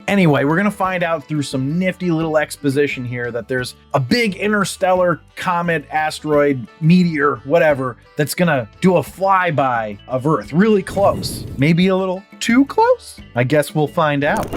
Anyway, we're going to find out through some nifty little exposition here that there's a big interstellar comet, asteroid, meteor, whatever, that's going to do a flyby of Earth really close. Maybe a little too close? I guess we'll find out.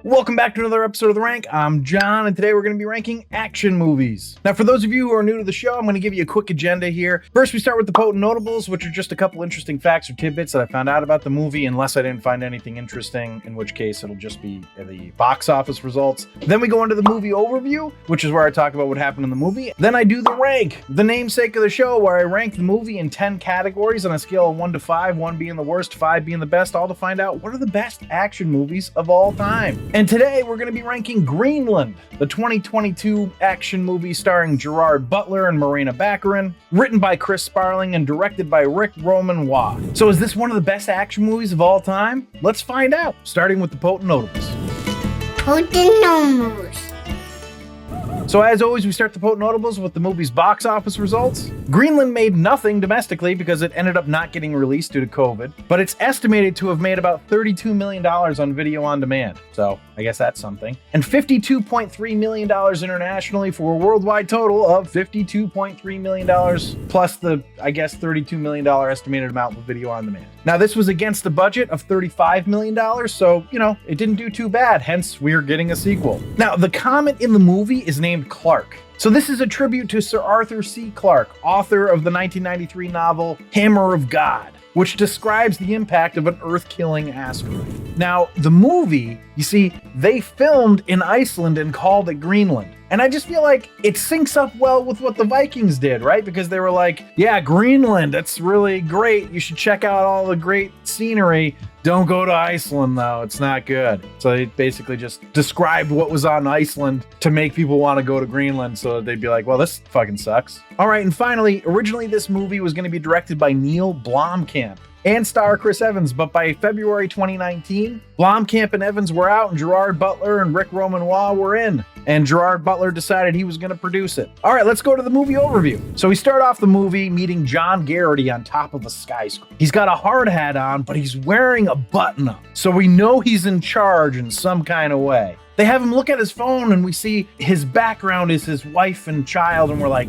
Welcome back to another episode of The Rank. I'm John, and today we're going to be ranking action movies. Now, for those of you who are new to the show, I'm going to give you a quick agenda here. First, we start with the potent notables, which are just a couple interesting facts or tidbits that I found out about the movie, unless I didn't find anything interesting, in which case it'll just be the box office results. Then we go into the movie overview, which is where I talk about what happened in the movie. Then I do the rank, the namesake of the show, where I rank the movie in 10 categories on a scale of 1 to 5, 1 being the worst, 5 being the best, all to find out what are the best action movies of all time. And today we're going to be ranking Greenland, the 2022 action movie starring Gerard Butler and Morena Baccarin, written by Chris Sparling and directed by Ric Roman Waugh. So is this one of the best action movies of all time? Let's find out, starting with the potent notables. Potent notables. So as always, we start the potent notables with the movie's box office results. Greenland made nothing domestically because it ended up not getting released due to COVID, but it's estimated to have made about $32 million on video on demand. So I guess that's something. And $52.3 million internationally for a worldwide total of $52.3 million plus the, I guess, $32 million estimated amount for video on demand. Now, this was against the budget of $35 million, so, it didn't do too bad, hence we're getting a sequel. Now, the comet in the movie is named Clarke. So this is a tribute to Sir Arthur C. Clarke, author of the 1993 novel Hammer of God, which describes the impact of an Earth-killing asteroid. Now, the movie, you see, they filmed in Iceland and called it Greenland. And I just feel like it syncs up well with what the Vikings did, right? Because they were like, yeah, Greenland, that's really great. You should check out all the great scenery. Don't go to Iceland, though. It's not good. So they basically just described what was on Iceland to make people want to go to Greenland so that they'd be like, well, this fucking sucks. All right, and finally, originally this movie was going to be directed by Neil Blomkamp and star Chris Evans, but by February 2019, Blomkamp and Evans were out and Gerard Butler and Ric Roman Waugh were in. And Gerard Butler decided he was going to produce it. All right, let's go to the movie overview. So we start off the movie meeting John Garrity on top of a skyscraper. He's got a hard hat on, but he's wearing a button-up. So we know he's in charge in some kind of way. They have him look at his phone and we see his background is his wife and child, and we're like,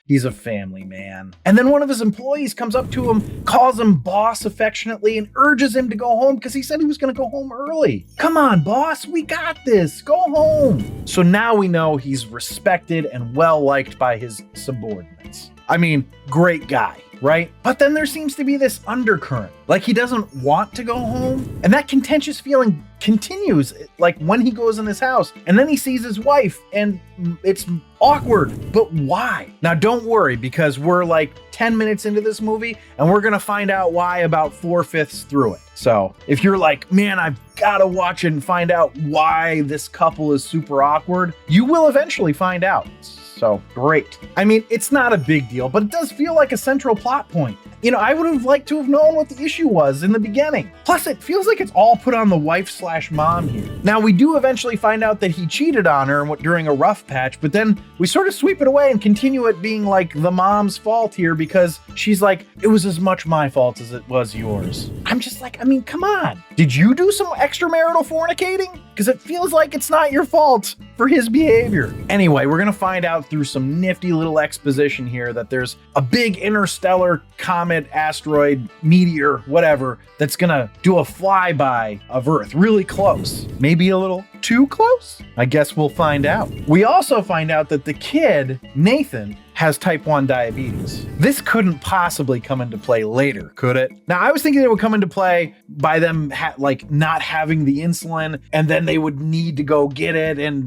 he's a family man. And then one of his employees comes up to him, calls him boss affectionately, and urges him to go home because he said he was going to go home early. Come on, boss, we got this. Go home. So now we know he's respected and well-liked by his subordinates. I mean, great guy, right? But then there seems to be this undercurrent, like he doesn't want to go home. And that contentious feeling continues, like when he goes in his house and then he sees his wife and it's awkward. But why? Now, don't worry, because we're like 10 minutes into this movie and we're going to find out why about 4/5 through it. So if you're like, man, I've got to watch it and find out why this couple is super awkward, you will eventually find out. So great. I mean, it's not a big deal, but it does feel like a central plot point. I would have liked to have known what the issue was in the beginning. Plus, it feels like it's all put on the wife/mom here. Now, we do eventually find out that he cheated on her during a rough patch, but then we sort of sweep it away and continue it being like the mom's fault here because she's like, it was as much my fault as it was yours. I'm just like, I mean, come on. Did you do some extramarital fornicating? Because it feels like it's not your fault for his behavior. Anyway, we're going to find out through some nifty little exposition here that there's a big interstellar comet, asteroid, meteor, whatever, that's going to do a flyby of Earth really close. Maybe a little too close? I guess we'll find out. We also find out that the kid, Nathan, has type 1 diabetes. This couldn't possibly come into play later, could it? Now, I was thinking it would come into play by them not having the insulin, and then they would need to go get it, and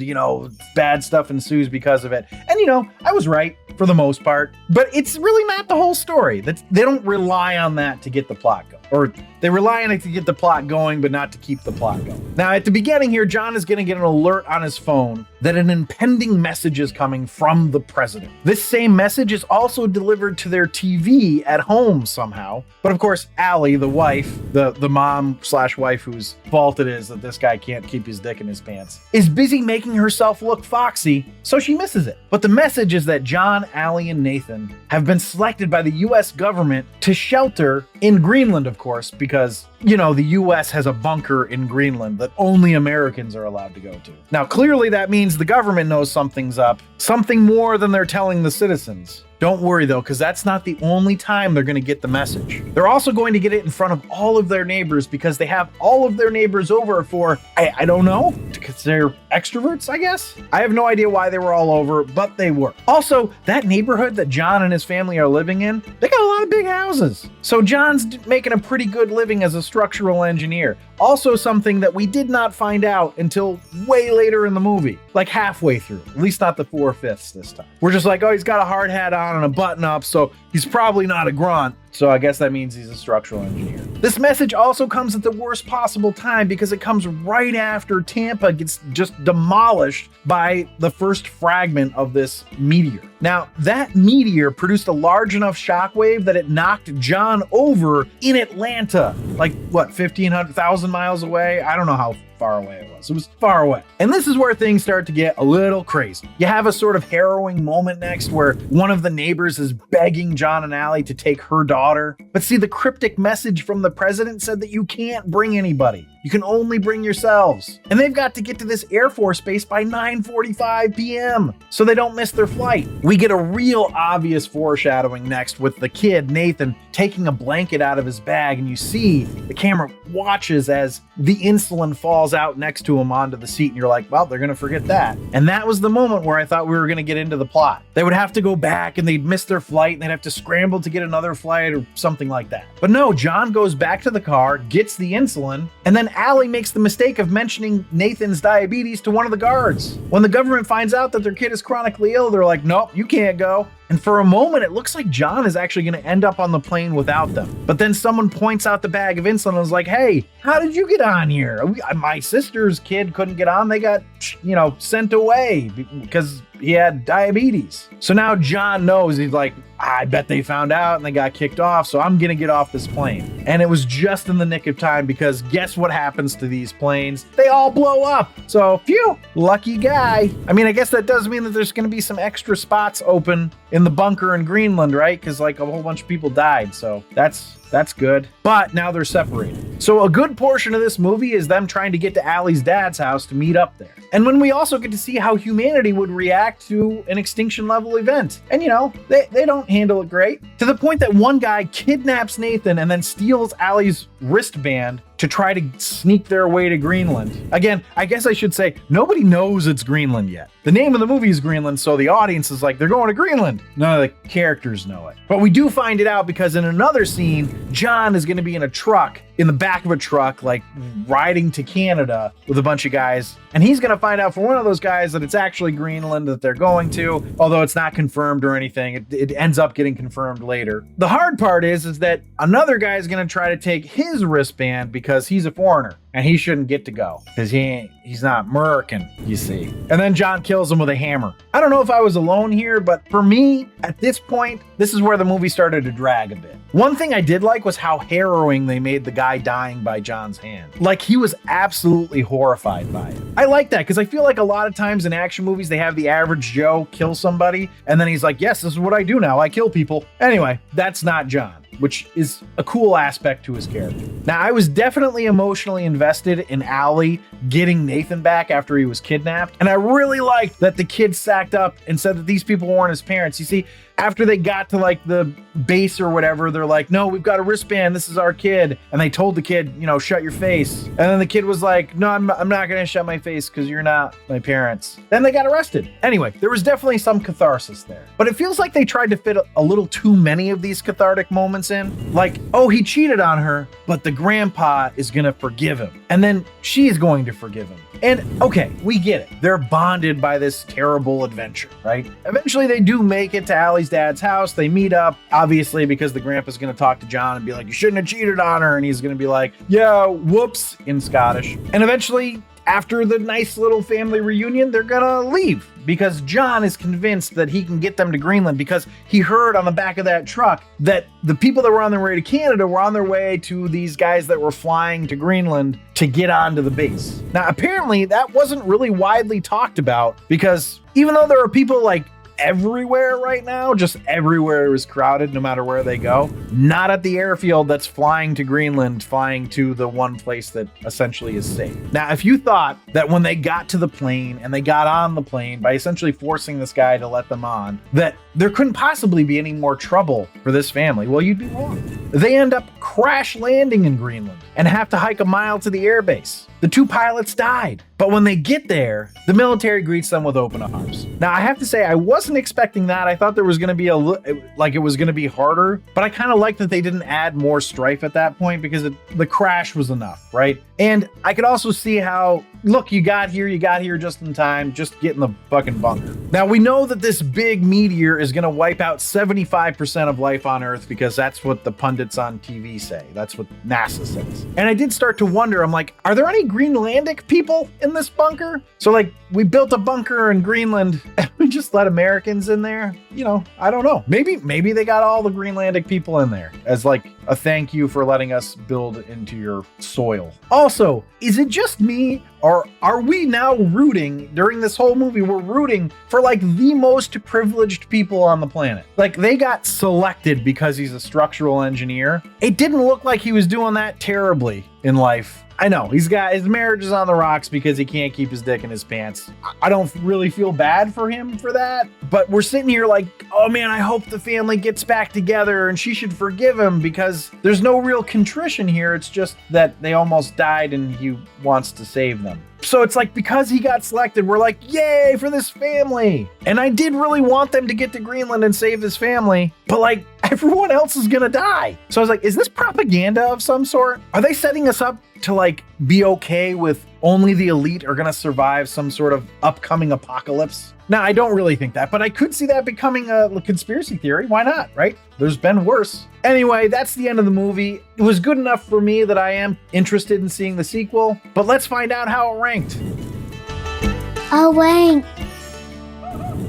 bad stuff ensues because of it. And I was right for the most part, but it's really not the whole story. They don't rely on that to get the plot going. Or they rely on it to get the plot going, but not to keep the plot going. Now, at the beginning here, John is going to get an alert on his phone that an impending message is coming from the president. This same message is also delivered to their TV at home somehow. But of course, Allie, the wife, the mom/wife whose fault it is that this guy can't keep his dick in his pants, is busy making herself look foxy, so she misses it. But the message is that John, Allie, and Nathan have been selected by the US government to shelter in Greenland, of course, because, you know, the US has a bunker in Greenland that only Americans are allowed to go to. Now, clearly that means the government knows something's up, something more than they're telling the citizens. Don't worry though, because that's not the only time they're going to get the message. They're also going to get it in front of all of their neighbors because they have all of their neighbors over for, I don't know, because they're extroverts, I guess? I have no idea why they were all over, but they were. Also, that neighborhood that John and his family are living in, they got a lot of big houses. So John's making a pretty good living as a structural engineer. Also something that we did not find out until way later in the movie, like halfway through, at least not the 4/5 this time. We're just like, oh, he's got a hard hat on and a button up, so he's probably not a grunt. So I guess that means he's a structural engineer. This message also comes at the worst possible time because it comes right after Tampa gets just demolished by the first fragment of this meteor. Now, that meteor produced a large enough shockwave that it knocked John over in Atlanta, like what, 1,100 miles away? I don't know how far away it was. It was far away. And this is where things start to get a little crazy. You have a sort of harrowing moment next where one of the neighbors is begging John and Allie to take her daughter. But see, the cryptic message from the president said that you can't bring anybody. You can only bring yourselves. And they've got to get to this Air Force base by 9:45 p.m. so they don't miss their flight. We get a real obvious foreshadowing next with the kid, Nathan, taking a blanket out of his bag, and you see the camera watches as the insulin falls out next to him onto the seat, and you're like, well, they're gonna forget that. And that was the moment where I thought we were gonna get into the plot. They would have to go back and they'd miss their flight and they'd have to scramble to get another flight or something like that. But no, John goes back to the car, gets the insulin, and then Allie makes the mistake of mentioning Nathan's diabetes to one of the guards. When the government finds out that their kid is chronically ill, they're like, nope, you can't go. And for a moment, it looks like John is actually going to end up on the plane without them. But then someone points out the bag of insulin and is like, hey, how did you get on here? My sister's kid couldn't get on. They got, sent away because he had diabetes. So now John knows. He's like, I bet they found out and they got kicked off, so I'm gonna get off this plane. And it was just in the nick of time because guess what happens to these planes? They all blow up. So phew, lucky guy. I mean, I guess that does mean that there's gonna be some extra spots open in the bunker in Greenland, right? Because like a whole bunch of people died, so that's good. But now they're separated. So a good portion of this movie is them trying to get to Allie's dad's house to meet up there. And when we also get to see how humanity would react to an extinction level event. And they don't handle it great. To the point that one guy kidnaps Nathan and then steals Allie's wristband to try to sneak their way to Greenland. Again, I guess I should say, nobody knows it's Greenland yet. The name of the movie is Greenland, so the audience is like, they're going to Greenland. None of the characters know it. But we do find it out because in another scene, John is going to be in the back of a truck, like riding to Canada with a bunch of guys. And he's going to find out from one of those guys that it's actually Greenland that they're going to, although it's not confirmed or anything. It ends up getting confirmed later. The hard part is that another guy is going to try to take his wristband because he's a foreigner and he shouldn't get to go because he's not American, you see. And then John kills him with a hammer. I don't know if I was alone here, but for me, at this point, this is where the movie started to drag a bit. One thing I did like was how harrowing they made the guy dying by John's hand. Like, he was absolutely horrified by it. I like that because I feel like a lot of times in action movies, they have the average Joe kill somebody and then he's like, yes, this is what I do now. I kill people. Anyway, that's not John, which is a cool aspect to his character. Now, I was definitely emotionally invested in Allie getting Nathan back after he was kidnapped, and I really liked that the kid sacked up and said that these people weren't his parents. You see, after they got to like the base or whatever, they're like, no, we've got a wristband. This is our kid. And they told the kid, shut your face. And then the kid was like, no, I'm not going to shut my face because you're not my parents. Then they got arrested. Anyway, there was definitely some catharsis there. But it feels like they tried to fit a little too many of these cathartic moments in. Like, oh, he cheated on her, but the grandpa is going to forgive him. And then she's going to forgive him. And okay, we get it. They're bonded by this terrible adventure, right? Eventually they do make it to Allie's dad's house. They meet up, obviously, because the grandpa's going to talk to John and be like, you shouldn't have cheated on her. And he's going to be like, yeah, whoops, in Scottish. And eventually after the nice little family reunion, they're gonna leave because John is convinced that he can get them to Greenland because he heard on the back of that truck that the people that were on their way to Canada were on their way to these guys that were flying to Greenland to get onto the base. Now, apparently that wasn't really widely talked about because even though there are people like everywhere right now, just everywhere is crowded no matter where they go, not at the airfield that's flying to Greenland, flying to the one place that essentially is safe. Now, if you thought that when they got to the plane and they got on the plane by essentially forcing this guy to let them on, that there couldn't possibly be any more trouble for this family, well, you'd be wrong. They end up crash landing in Greenland and have to hike a mile to the airbase. The 2 pilots died. But when they get there, the military greets them with open arms. Now, I have to say, I wasn't expecting that. I thought there was going to be it was going to be harder, but I kind of like that they didn't add more strife at that point because the crash was enough, right? And I could also see how, look, you got here just in time, just get in the fucking bunker. Now, we know that this big meteor is going to wipe out 75% of life on Earth because that's what the pundits on TV say. That's what NASA says. And I did start to wonder, I'm like, are there any Greenlandic people in this bunker? So like, we built a bunker in Greenland and we just let Americans in there? You know, I don't know. Maybe they got all the Greenlandic people in there as like a thank you for letting us build into your soil. Also, is it just me or are we now rooting during this whole movie? We're rooting for like the most privileged people on the planet. Like they got selected because he's a structural engineer. It didn't look like he was doing that terribly in life. I know his marriage is on the rocks because he can't keep his dick in his pants. I don't really feel bad for him for that, but we're sitting here like, oh man, I hope the family gets back together and she should forgive him because there's no real contrition here. It's just that they almost died and he wants to save them. So it's like, because he got selected, we're like, yay for this family. And I did really want them to get to Greenland and save this family, but like everyone else is gonna die. So I was like, is this propaganda of some sort? Are they setting us up to like be okay with only the elite are gonna survive some sort of upcoming apocalypse? Now, I don't really think that, but I could see that becoming a conspiracy theory. Why not, right? There's been worse. Anyway, that's the end of the movie. It was good enough for me that I am interested in seeing the sequel, but let's find out how it ranked. A rank.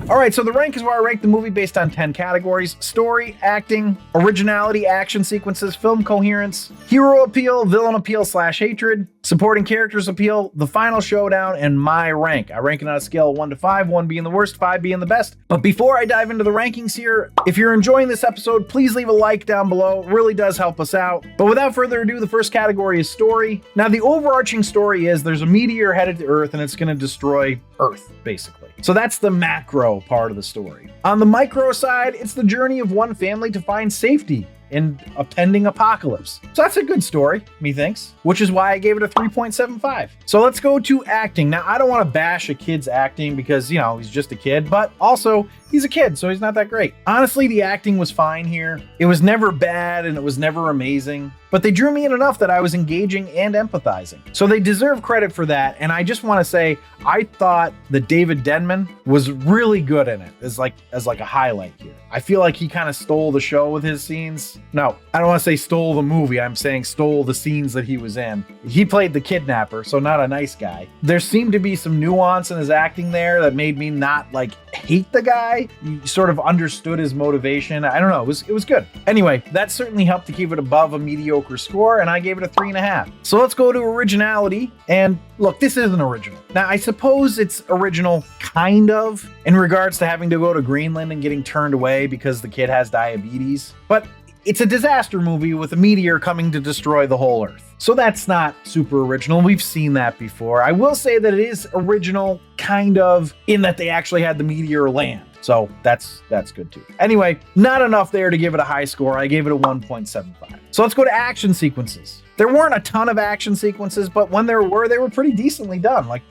All right, so the rank is where I rank the movie based on 10 categories: story, acting, originality, action sequences, film coherence, hero appeal, villain appeal / hatred, supporting characters appeal, the final showdown, and my rank. I rank it on a scale of 1 to 5, 1 being the worst, 5 being the best. But before I dive into the rankings here, if you're enjoying this episode, please leave a like down below. It really does help us out. But without further ado, the first category is story. Now, the overarching story is there's a meteor headed to Earth and it's going to destroy Earth, basically. So that's the macro part of the story. On the micro side, it's the journey of one family to find safety in a pending apocalypse. So that's a good story, methinks, which is why I gave it a 3.75. So let's go to acting. Now, I don't want to bash a kid's acting because, you know, he's just a kid, but also he's a kid, so he's not that great. Honestly, the acting was fine here. It was never bad and it was never amazing, but they drew me in enough that I was engaging and empathizing. So they deserve credit for that. And I just want to say, I thought that David Denman was really good in it as like a highlight here. I feel like he kind of stole the show with his scenes. No, I don't want to say stole the movie. I'm saying stole the scenes that he was in. He played the kidnapper, so not a nice guy. There seemed to be some nuance in his acting there that made me not like hate the guy. You sort of understood his motivation. I don't know. It was good. Anyway, that certainly helped to keep it above a mediocre score, and I gave it a 3.5. So let's go to originality. And look, this isn't original. Now, I suppose it's original kind of in regards to having to go to Greenland and getting turned away because the kid has diabetes, but it's a disaster movie with a meteor coming to destroy the whole Earth. So that's not super original. We've seen that before. I will say that it is original kind of in that they actually had the meteor land. So that's good too. Anyway, not enough there to give it a high score. I gave it a 1.75. So let's go to action sequences. There weren't a ton of action sequences, but when there were, they were pretty decently done, like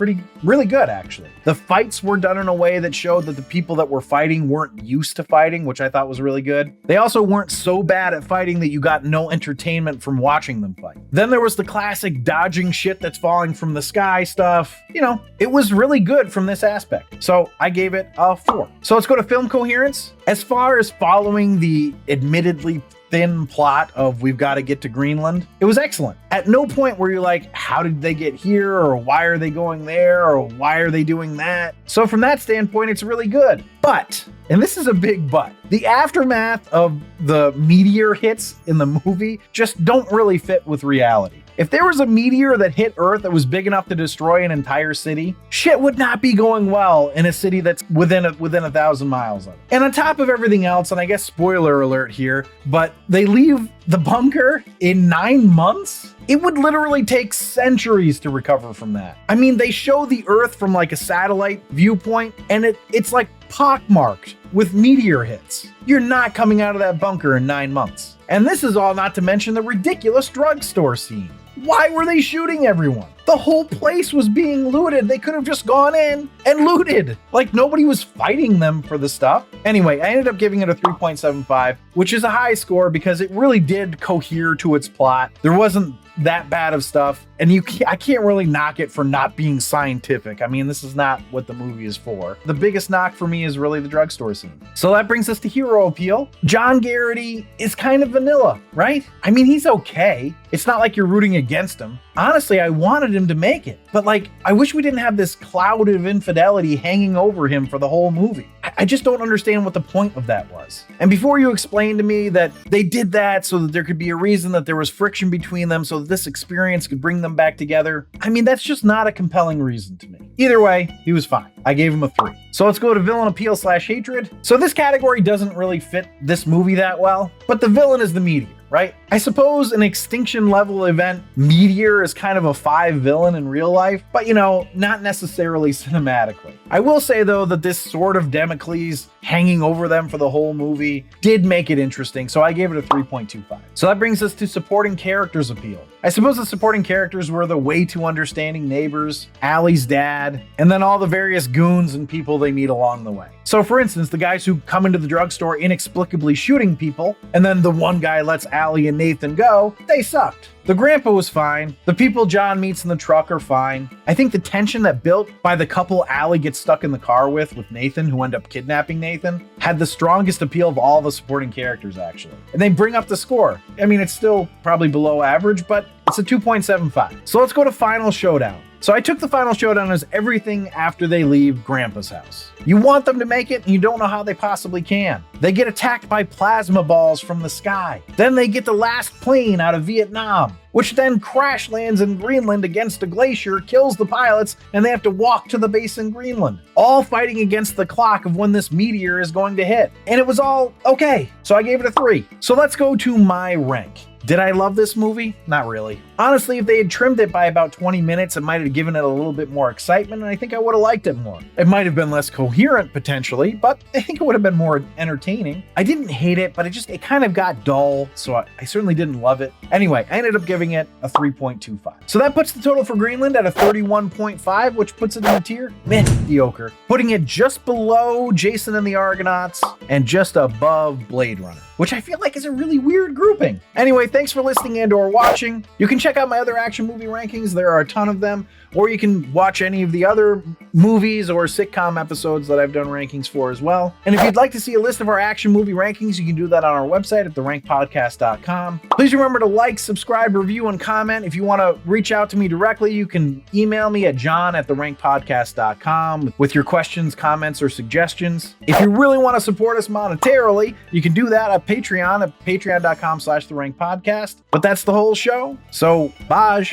really good actually. The fights were done in a way that showed that the people that were fighting weren't used to fighting, which I thought was really good. They also weren't so bad at fighting that you got no entertainment from watching them fight. Then there was the classic dodging shit that's falling from the sky stuff. You know, it was really good from this aspect. So I gave it a 4. So let's go to film coherence. As far as following the admittedly thin plot of we've got to get to Greenland, it was excellent. At no point were you like, how did they get here? Or why are they going there? Or why are they doing that? So from that standpoint, it's really good. But, and this is a big but, the aftermath of the meteor hits in the movie just don't really fit with reality. If there was a meteor that hit Earth that was big enough to destroy an entire city, shit would not be going well in a city that's within 1,000 miles of it. And on top of everything else, and I guess spoiler alert here, but they leave the bunker in 9 months? It would literally take centuries to recover from that. I mean, they show the Earth from like a satellite viewpoint, and it's like pockmarked with meteor hits. You're not coming out of that bunker in 9 months. And this is all not to mention the ridiculous drugstore scene. Why were they shooting everyone? The whole place was being looted. They could have just gone in and looted. Like nobody was fighting them for the stuff. Anyway, I ended up giving it a 3.75, which is a high score because it really did cohere to its plot. There wasn't that bad of stuff, and I can't really knock it for not being scientific. I mean, this is not what the movie is for. The biggest knock for me is really the drugstore scene. So that brings us to hero appeal. John Garrity is kind of vanilla, right? I mean, he's okay. It's not like you're rooting against him. Honestly, I wanted him to make it, but like, I wish we didn't have this cloud of infidelity hanging over him for the whole movie. I just don't understand what the point of that was. And before you explain to me that they did that so that there could be a reason that there was friction between them so that this experience could bring them back together, I mean, that's just not a compelling reason to me. Either way, he was fine. I gave him a 3. So let's go to villain appeal / hatred. So this category doesn't really fit this movie that well, but the villain is the meteor, right? I suppose an extinction level event meteor is kind of a 5 villain in real life, but you know, not necessarily cinematically. I will say though that this sort of Damocles hanging over them for the whole movie did make it interesting, so I gave it a 3.25. So that brings us to supporting characters appeal. I suppose the supporting characters were the way too understanding neighbors, Allie's dad, and then all the various goons and people they meet along the way. So for instance, the guys who come into the drugstore inexplicably shooting people, and then the one guy lets Allie and Nathan go, they sucked. The grandpa was fine. The people John meets in the truck are fine. I think the tension that built by the couple Allie gets stuck in the car with Nathan, who end up kidnapping Nathan, had the strongest appeal of all the supporting characters, actually. And they bring up the score. I mean, it's still probably below average, but it's a 2.75. So let's go to Final Showdown. So I took the final showdown as everything after they leave Grandpa's house. You want them to make it, and you don't know how they possibly can. They get attacked by plasma balls from the sky. Then they get the last plane out of Vietnam, which then crash lands in Greenland against a glacier, kills the pilots, and they have to walk to the base in Greenland, all fighting against the clock of when this meteor is going to hit. And it was all okay, so I gave it a 3. So let's go to my rank. Did I love this movie? Not really. Honestly, if they had trimmed it by about 20 minutes, it might have given it a little bit more excitement, and I think I would have liked it more. It might have been less coherent, potentially, but I think it would have been more entertaining. I didn't hate it, but it kind of got dull, so I certainly didn't love it. Anyway, I ended up giving it a 3.25. So that puts the total for Greenland at a 31.5, which puts it in the tier mediocre, putting it just below Jason and the Argonauts and just above Blade Runner, which I feel like is a really weird grouping. Anyway, thanks for listening and or watching. You can check out my other action movie rankings. There are a ton of them. Or you can watch any of the other movies or sitcom episodes that I've done rankings for as well. And if you'd like to see a list of our action movie rankings, you can do that on our website at therankpodcast.com. Please remember to like, subscribe, review, and comment. If you want to reach out to me directly, you can email me at john@therankpodcast.com with your questions, comments, or suggestions. If you really want to support us monetarily, you can do that at Patreon at patreon.com/therankpodcast. But that's the whole show. So, bye.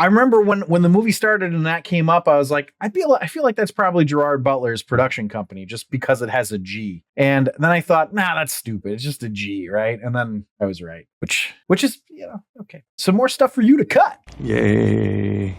I remember when the movie started and that came up, I was like, I feel like that's probably Gerard Butler's production company just because it has a G. And then I thought, nah, that's stupid. It's just a G, right? And then I was right, which is, okay. Some more stuff for you to cut. Yay.